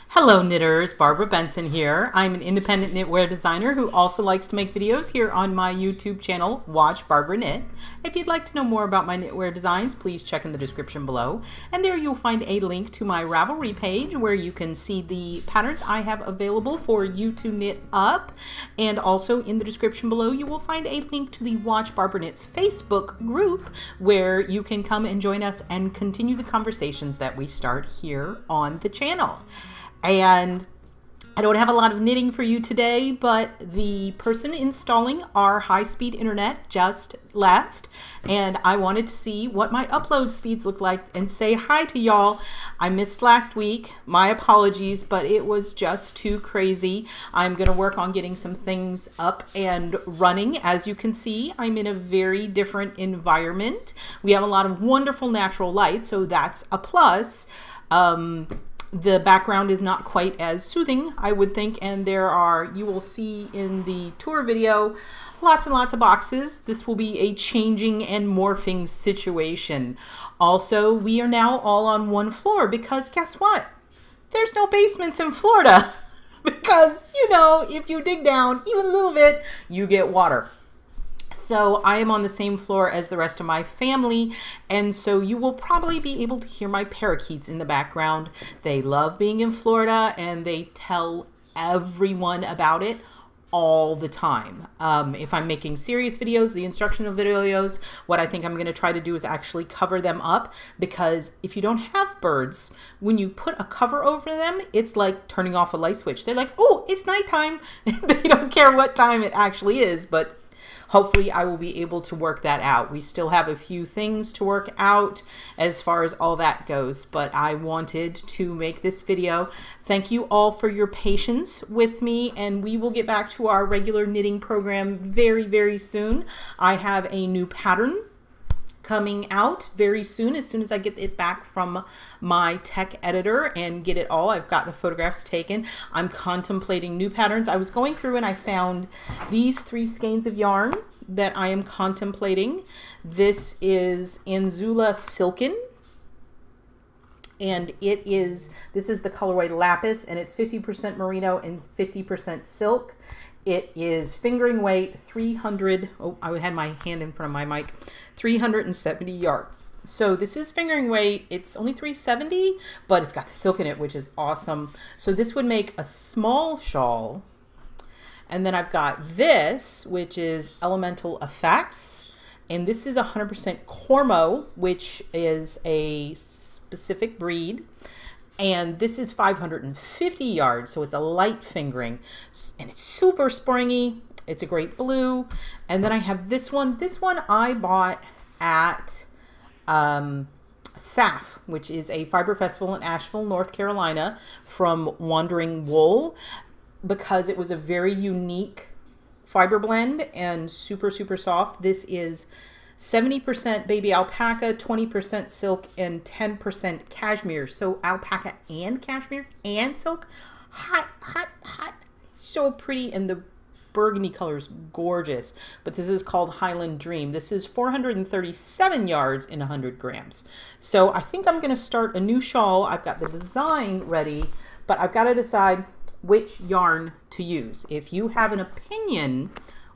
Hello knitters, Barbara Benson here. I'm an independent knitwear designer who also likes to make videos here on my YouTube channel, Watch Barbara Knit. If you'd like to know more about my knitwear designs, please check in the description below. And there you'll find a link to my Ravelry page where you can see the patterns I have available for you to knit up. And also in the description below, you will find a link to the Watch Barbara Knit's Facebook group where you can come and join us and continue the conversations that we start here on the channel. And I don't have a lot of knitting for you today, but the person installing our high-speed internet just left, and I wanted to see what my upload speeds look like and say hi to y'all. I missed last week. My apologies, but it was just too crazy. I'm going to work on getting some things up and running. As you can see, I'm in a very different environment. We have a lot of wonderful natural light, so that's a plus. The background is not quite as soothing, I would think, and you will see in the tour video, lots and lots of boxes. This will be a changing and morphing situation. Also, we are now all on one floor because guess what? There's no basements in Florida because, you know, if you dig down even a little bit, you get water. So I am on the same floor as the rest of my family, and so you will probably be able to hear my parakeets in the background. They love being in Florida and they tell everyone about it all the time. If I'm making serious videos, the instructional videos, what I think I'm going to try to do is actually cover them up, because if you don't have birds, when you put a cover over them, it's like turning off a light switch. They're like, oh, it's nighttime. They don't care what time it actually is, but hopefully I will be able to work that out. We still have a few things to work out as far as all that goes, but I wanted to make this video. Thank you all for your patience with me, and we will get back to our regular knitting program very, very soon. I have a new pattern coming out very soon as I get it back from my tech editor and get it all. I've got the photographs taken. I'm contemplating new patterns. I was going through and I found these 3 skeins of yarn that I am contemplating. This is Anzula Silken, and this is the colorway Lapis, and it's 50% merino and 50% silk. It is fingering weight 300, oh, I had my hand in front of my mic, 370 yards. So this is fingering weight. It's only 370, but it's got the silk in it, which is awesome. So this would make a small shawl. And then I've got this, which is Elemental Effects. And this is 100% Cormo, which is a specific breed. And this is 550 yards, so it's a light fingering, and it's super springy. It's a great blue. And then I have this one. This one I bought at SAF, which is a fiber festival in Asheville, North Carolina, from Wandering Wool, because it was a very unique fiber blend and super, super soft. This is 70% baby alpaca, 20% silk, and 10% cashmere. So alpaca and cashmere and silk. Hot, hot, hot. So pretty, and the burgundy color is gorgeous. But this is called Highland Dream. This is 437 yards in 100 grams. So I think I'm going to start a new shawl. I've got the design ready, but I've got to decide which yarn to use. If you have an opinion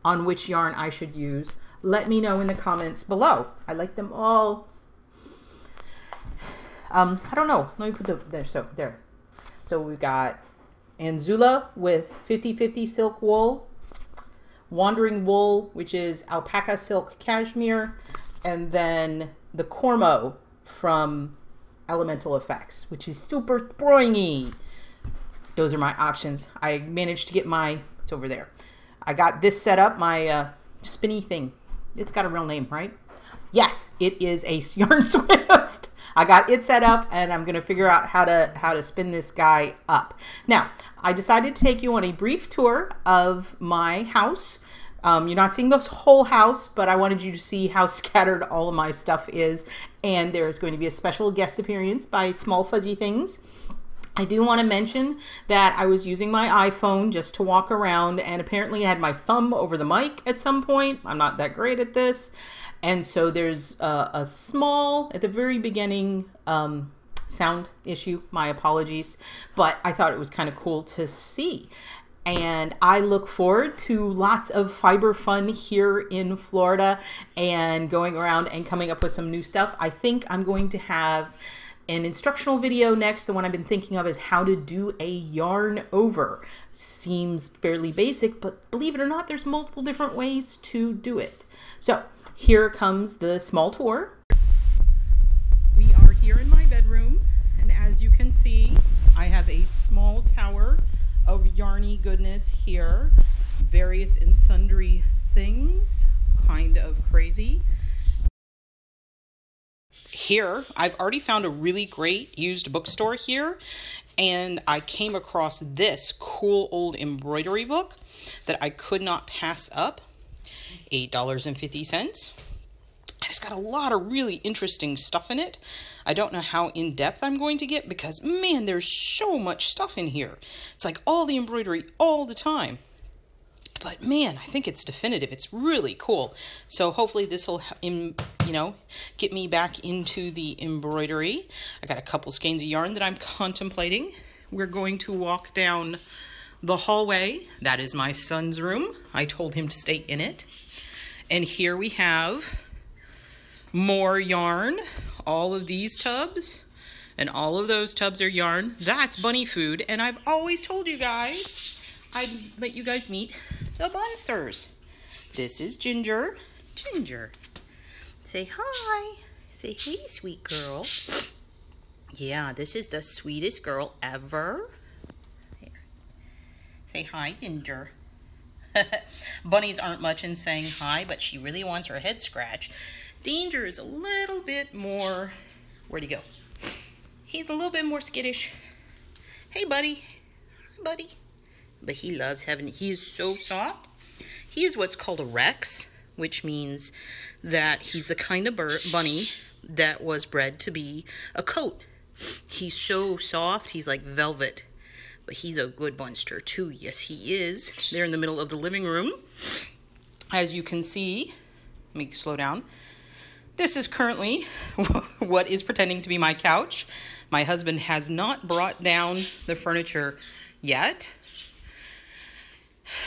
on which yarn I should use, let me know in the comments below. I like them all. I don't know. Let me put there. So we've got Anzula with 50-50 silk wool, Wandering Wool, which is alpaca silk cashmere, and then the Cormo from Elemental Effects, which is super springy. Those are my options. I managed to get it's over there. I got this set up, my spinny thing. It's got a real name, right? Yes, it is a Yarn Swift. I got it set up, and I'm gonna figure out how to spin this guy up. Now, I decided to take you on a brief tour of my house. You're not seeing the whole house, but I wanted you to see how scattered all of my stuff is. And there's going to be a special guest appearance by Small Fuzzy Things. I do want to mention that I was using my iPhone just to walk around, and apparently I had my thumb over the mic at some point. I'm not that great at this. And so there's a small, at the very beginning, sound issue. My apologies. But I thought it was kind of cool to see. And I look forward to lots of fiber fun here in Florida and going around and coming up with some new stuff. I think I'm going to have an instructional video next. The one I've been thinking of is how to do a yarn over. Seems fairly basic, but believe it or not, there's multiple different ways to do it. So here comes the small tour. We are here in my bedroom, and as you can see, I have a small tower of yarny goodness here. Various and sundry things, kind of crazy. Here, I've already found a really great used bookstore here, and I came across this cool old embroidery book that I could not pass up. $8.50. And it's got a lot of really interesting stuff in it. I don't know how in-depth I'm going to get because, man, there's so much stuff in here. It's like all the embroidery all the time. But man, I think it's definitive. It's really cool. So hopefully this will, get me back into the embroidery. I got a couple skeins of yarn that I'm contemplating. We're going to walk down the hallway. That is my son's room. I told him to stay in it. And here we have more yarn. All of these tubs and all of those tubs are yarn. That's bunny food. And I've always told you guys, I'd let you guys meet the Bunsters. This is Ginger. Ginger. Say hi. Say hey, sweet girl. Yeah, this is the sweetest girl ever. Here. Say hi, Ginger. Bunnies aren't much in saying hi, but she really wants her head scratched. Danger is a little bit more... Where'd he go? He's a little bit more skittish. Hey, buddy. Hi, buddy. But he loves having... He is so soft. He is what's called a Rex, which means that he's the kind of bunny that was bred to be a coat. He's so soft. He's like velvet. But he's a good bunster, too. Yes, he is. They're in the middle of the living room. As you can see... Let me slow down. This is currently what is pretending to be my couch. My husband has not brought down the furniture yet.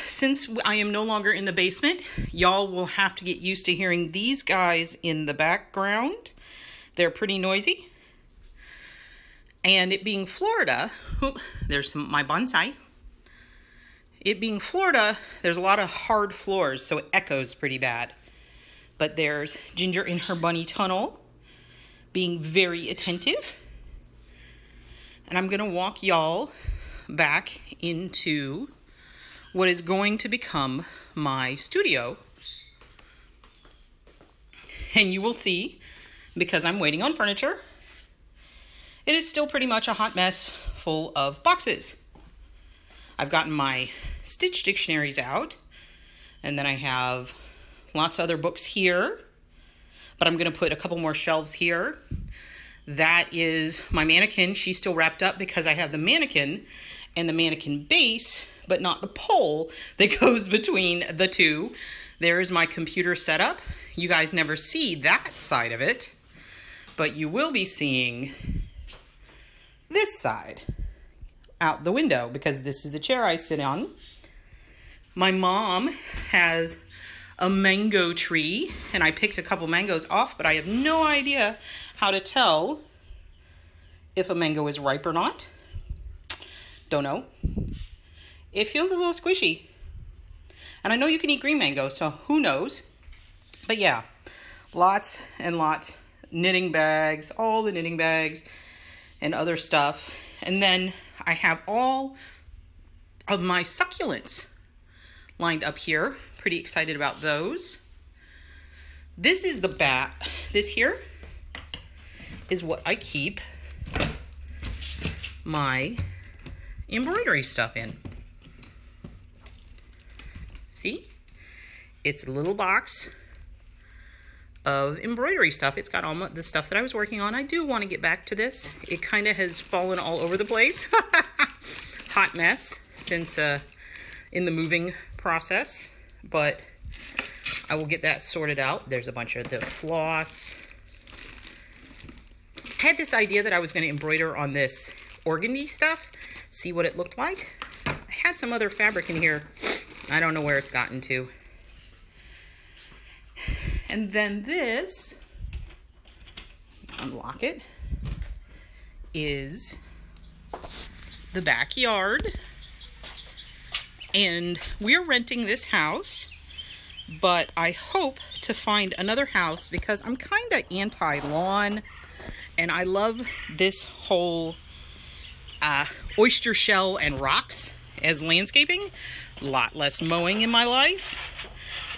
Since I am no longer in the basement, y'all will have to get used to hearing these guys in the background. They're pretty noisy. And it being Florida, there's my bonsai. It being Florida, there's a lot of hard floors, so it echoes pretty bad. But there's Ginger in her bunny tunnel, being very attentive. And I'm gonna walk y'all back into what is going to become my studio. And you will see, because I'm waiting on furniture, it is still pretty much a hot mess full of boxes. I've gotten my Stitch dictionaries out, and then I have lots of other books here, but I'm gonna put a couple more shelves here. That is my mannequin. She's still wrapped up because I have the mannequin and the mannequin base, but not the pole that goes between the two. There's my computer setup. You guys never see that side of it, but you will be seeing this side out the window because this is the chair I sit on. My mom has a mango tree, and I picked a couple mangoes off, but I have no idea how to tell if a mango is ripe or not. Don't know. It feels a little squishy. And I know you can eat green mango, so who knows? But yeah, lots and lots. Knitting bags, all the knitting bags and other stuff. And then I have all of my succulents lined up here. Pretty excited about those. This is the bat. This here is what I keep my embroidery stuff in. See? It's a little box of embroidery stuff. It's got all the stuff that I was working on. I do want to get back to this. It kind of has fallen all over the place. Hot mess since in the moving process, but I will get that sorted out. There's a bunch of the floss. I had this idea that I was going to embroider on this organdy stuff, see what it looked like. I had some other fabric in here. I don't know where it's gotten to. And then this, unlock it, is the backyard. And we're renting this house, but I hope to find another house because I'm kind of anti-lawn, and I love this whole oyster shell and rocks as landscaping. A lot less mowing in my life.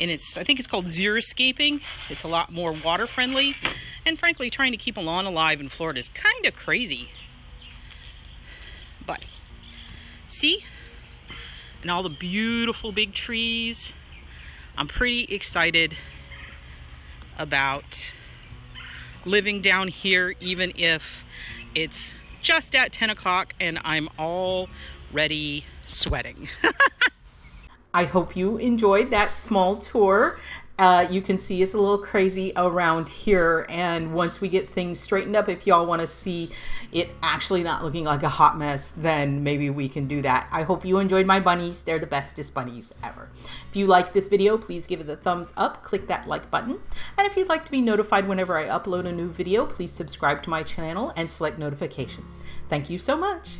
And I think it's called xeriscaping. It's a lot more water friendly. And frankly, trying to keep a lawn alive in Florida is kind of crazy. But, see? And all the beautiful big trees. I'm pretty excited about living down here, even if it's just at 10 o'clock and I'm already sweating. I hope you enjoyed that small tour. You can see it's a little crazy around here, and once we get things straightened up, if y'all want to see it actually not looking like a hot mess, then maybe we can do that. I hope you enjoyed my bunnies. They're the bestest bunnies ever. If you like this video, please give it a thumbs up, click that like button, and if you'd like to be notified whenever I upload a new video, please subscribe to my channel and select notifications. Thank you so much.